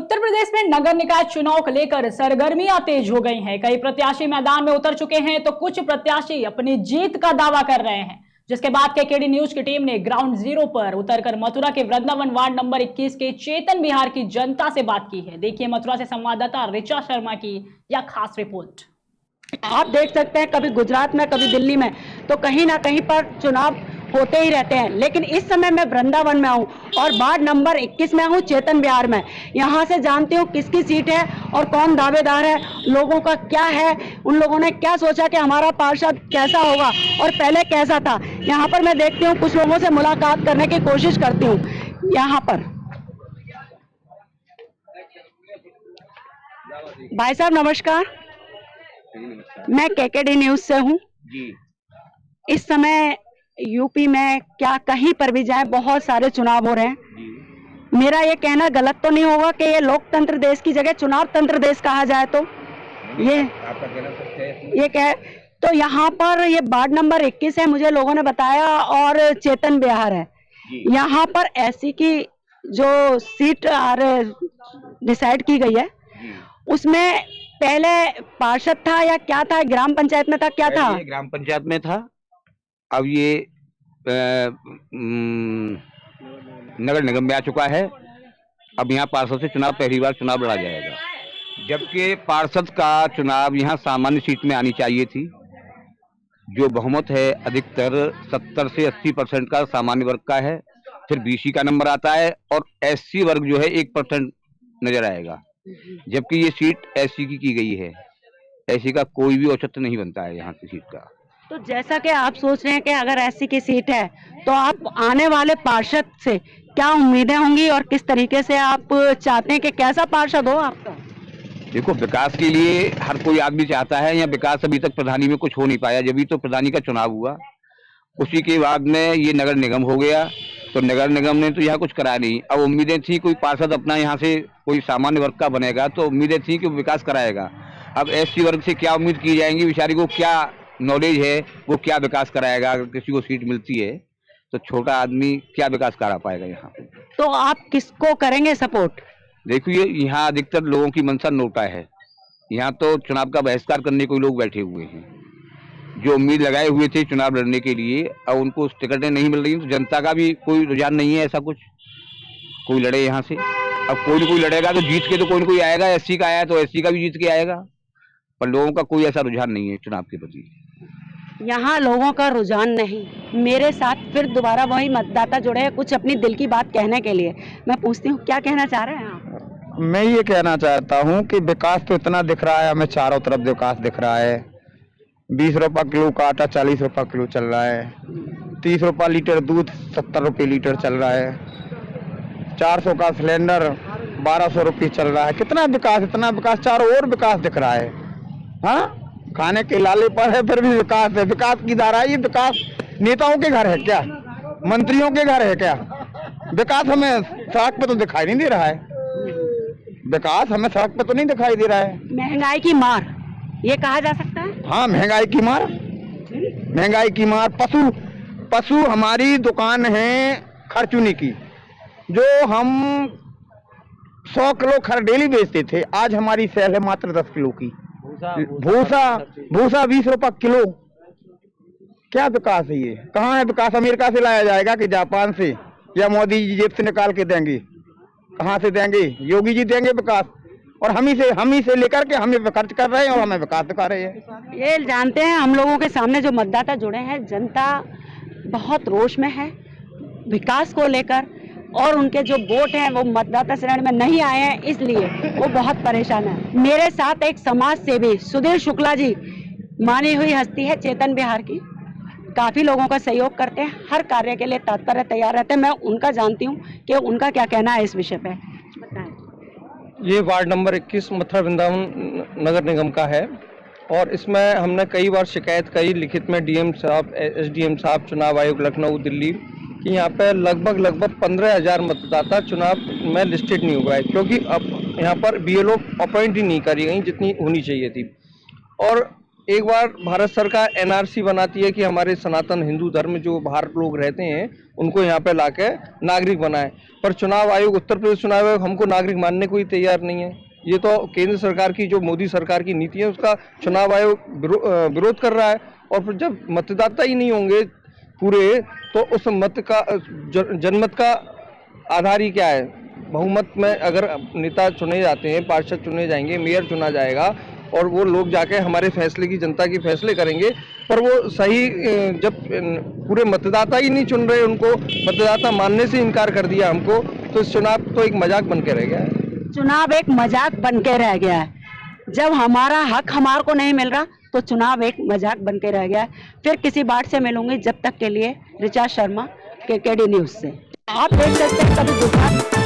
उत्तर प्रदेश में नगर निकाय चुनाव को लेकर सरगर्मियां तेज हो गई हैं। कई प्रत्याशी मैदान में उतर चुके हैं तो कुछ प्रत्याशी अपनी जीत का दावा कर रहे हैं, जिसके बाद केकेडी न्यूज की टीम ने ग्राउंड जीरो पर उतरकर मथुरा के वृंदावन वार्ड नंबर 21 के चेतन बिहार की जनता से बात की है। देखिए मथुरा से संवाददाता ऋचा शर्मा की यह खास रिपोर्ट। आप देख सकते हैं कभी गुजरात में कभी दिल्ली में तो कहीं ना कहीं पर चुनाव होते ही रहते हैं, लेकिन इस समय मैं वृंदावन में हूं और वार्ड नंबर 21 में हूं, चेतन बिहार में। यहां से जानती हूं किसकी सीट है और कौन दावेदार है, लोगों का क्या है, उन लोगों ने क्या सोचा कि हमारा पार्षद कैसा होगा और पहले कैसा था। यहां पर मैं देखती हूं, कुछ लोगों से मुलाकात करने की कोशिश करती हूँ। यहाँ पर भाई साहब नमस्कार, मैं केकेडी न्यूज से हूँ जी। इस समय यूपी में क्या कहीं पर भी जाए बहुत सारे चुनाव हो रहे हैं। मेरा ये कहना गलत तो नहीं होगा कि ये लोकतंत्र देश की जगह चुनाव तंत्र देश कहा जाए तो ये आपका कहना सच है। ये कह तो यहाँ पर ये वार्ड नंबर 21 है, मुझे लोगों ने बताया, और चेतन बिहार है। यहाँ पर एससी की जो सीट डिसाइड की गई है उसमें पहले पार्षद था या क्या था, ग्राम पंचायत में था, क्या था? ग्राम पंचायत में था, अब ये नगर निगम में आ चुका है। अब यहाँ पार्षद से चुनाव पहली बार चुनाव लड़ा जाएगा, जबकि पार्षद का चुनाव यहाँ सामान्य सीट में आनी चाहिए थी। जो बहुमत है अधिकतर 70 से 80% का सामान्य वर्ग का है, फिर बीसी का नंबर आता है और एससी वर्ग जो है 1% नजर आएगा, जबकि ये सीट एससी की गई है। एससी का कोई भी औचित्य नहीं बनता है यहाँ की सीट का। तो जैसा कि आप सोच रहे हैं कि अगर एससी की सीट है तो आप आने वाले पार्षद से क्या उम्मीदें होंगी और किस तरीके से आप चाहते हैं कि कैसा पार्षद हो आपका? देखो, विकास के लिए हर कोई आदमी चाहता है। यहाँ विकास अभी तक प्रधानी में कुछ हो नहीं पाया, जब भी तो प्रधानी का चुनाव हुआ, उसी के बाद में ये नगर निगम हो गया, तो नगर निगम ने तो यहाँ कुछ करा नहीं। अब उम्मीदें थी कोई पार्षद अपना यहाँ से कोई सामान्य वर्ग का बनेगा, तो उम्मीदें थी कि विकास कराएगा। अब एससी वर्ग से क्या उम्मीद की जाएंगी? बेचारी को क्या नॉलेज है, वो क्या विकास कराएगा? अगर किसी को सीट मिलती है तो छोटा आदमी क्या विकास करा पाएगा यहाँ पे? तो आप किसको करेंगे सपोर्ट? देखिए, यहाँ अधिकतर लोगों की मंशा नोटा है। यहाँ तो चुनाव का बहिष्कार करने को लोग बैठे हुए हैं, जो उम्मीद लगाए हुए थे चुनाव लड़ने के लिए। अब उनको टिकटें नहीं मिल रही, तो जनता का भी कोई रुझान नहीं है ऐसा कुछ कोई लड़े यहाँ से। अब कोई न कोई लड़ेगा तो जीत के तो कोई न कोई आएगा। एससी का आया तो एससी का भी जीत के आएगा, पर लोगों का कोई ऐसा रुझान नहीं है चुनाव के प्रति। यहाँ लोगों का रुझान नहीं। मेरे साथ फिर दोबारा वही मतदाता जुड़े हैं कुछ अपनी दिल की बात कहने के लिए। मैं पूछती हूँ, क्या कहना चाह रहे हैं आप? मैं ये कहना चाहता हूँ कि विकास तो इतना दिख रहा है, हमें चारों तरफ विकास दिख रहा है। 20 रुपये किलो का आटा 40 रुपये किलो चल रहा है, 30 रुपये लीटर दूध 70 रुपये लीटर चल रहा है, 400 का सिलेंडर 1200 रुपये चल रहा है। कितना विकास, इतना विकास, चारों ओर विकास दिख रहा है। हाँ, खाने के लाले पर है फिर भी विकास है। विकास की धारा, ये विकास नेताओं के घर है क्या, मंत्रियों के घर है क्या? विकास हमें सड़क पे तो दिखाई नहीं दे रहा है। विकास हमें सड़क पे तो नहीं दिखाई दे रहा है। महंगाई की मार ये कहा जा सकता है? हाँ, महंगाई की मार, महंगाई की मार। पशु हमारी दुकान है खरचूनी की, जो हम 100 किलो खर डेली बेचते थे, आज हमारी सेल है मात्र 10 किलो की। भूसा 20 रुपये किलो। क्या विकास है ये? कहाँ है विकास? अमेरिका से लाया जाएगा कि जापान से, या मोदी जी जेब से निकाल के देंगे? कहाँ से देंगे? योगी जी देंगे विकास, और हम ही से लेकर के हमें खर्च कर रहे हैं और हमें विकास दिखा रहे हैं। ये जानते हैं, हम लोगों के सामने जो मतदाता जुड़े हैं, जनता बहुत रोष में है विकास को लेकर, और उनके जो वोट हैं वो मतदाता श्रेणी में नहीं आए हैं, इसलिए वो बहुत परेशान है। मेरे साथ एक समाज सेवी सुधीर शुक्ला जी, मानी हुई हस्ती है चेतन बिहार की, काफी लोगों का सहयोग करते हैं, हर कार्य के लिए तत्पर तैयार रहते हैं। मैं उनका जानती हूँ कि उनका क्या कहना है इस विषय पे। बताएं। ये वार्ड नंबर 21 मथुरा वृंदावन नगर निगम का है, और इसमें हमने कई बार शिकायत करी लिखित में डीएम साहब, एसडीएम साहब, चुनाव आयोग लखनऊ दिल्ली, कि यहाँ पे लगभग 15,000 मतदाता चुनाव में लिस्टेड नहीं हुआ है, क्योंकि अब यहाँ पर बीएलओ अपॉइंट ही नहीं करी गई जितनी होनी चाहिए थी। और एक बार भारत सरकार एनआरसी बनाती है कि हमारे सनातन हिंदू धर्म जो बाहर लोग रहते हैं उनको यहाँ पे लाके नागरिक बनाए, पर चुनाव आयोग, उत्तर प्रदेश चुनाव आयोग हमको नागरिक मानने को ही तैयार नहीं है। ये तो केंद्र सरकार की जो मोदी सरकार की नीति है उसका चुनाव आयोग विरोध कर रहा है। और फिर जब मतदाता ही नहीं होंगे पूरे, तो उस मत का जनमत का आधार ही क्या है? बहुमत में अगर नेता चुने जाते हैं, पार्षद चुने जाएंगे, मेयर चुना जाएगा और वो लोग जाके हमारे फैसले की, जनता की फैसले करेंगे, पर वो सही जब पूरे मतदाता ही नहीं चुन रहे, उनको मतदाता मानने से इनकार कर दिया हमको, तो इस चुनाव तो एक मजाक बन के रह गया है। चुनाव एक मजाक बन के रह गया है। जब हमारा हक हमारे को नहीं मिल रहा तो चुनाव एक मजाक बन के रह गया है। फिर किसी बात से मिलूंगी, जब तक के लिए ऋचा शर्मा, केकेडी न्यूज से। आप देख सकते हैं कभी दुकान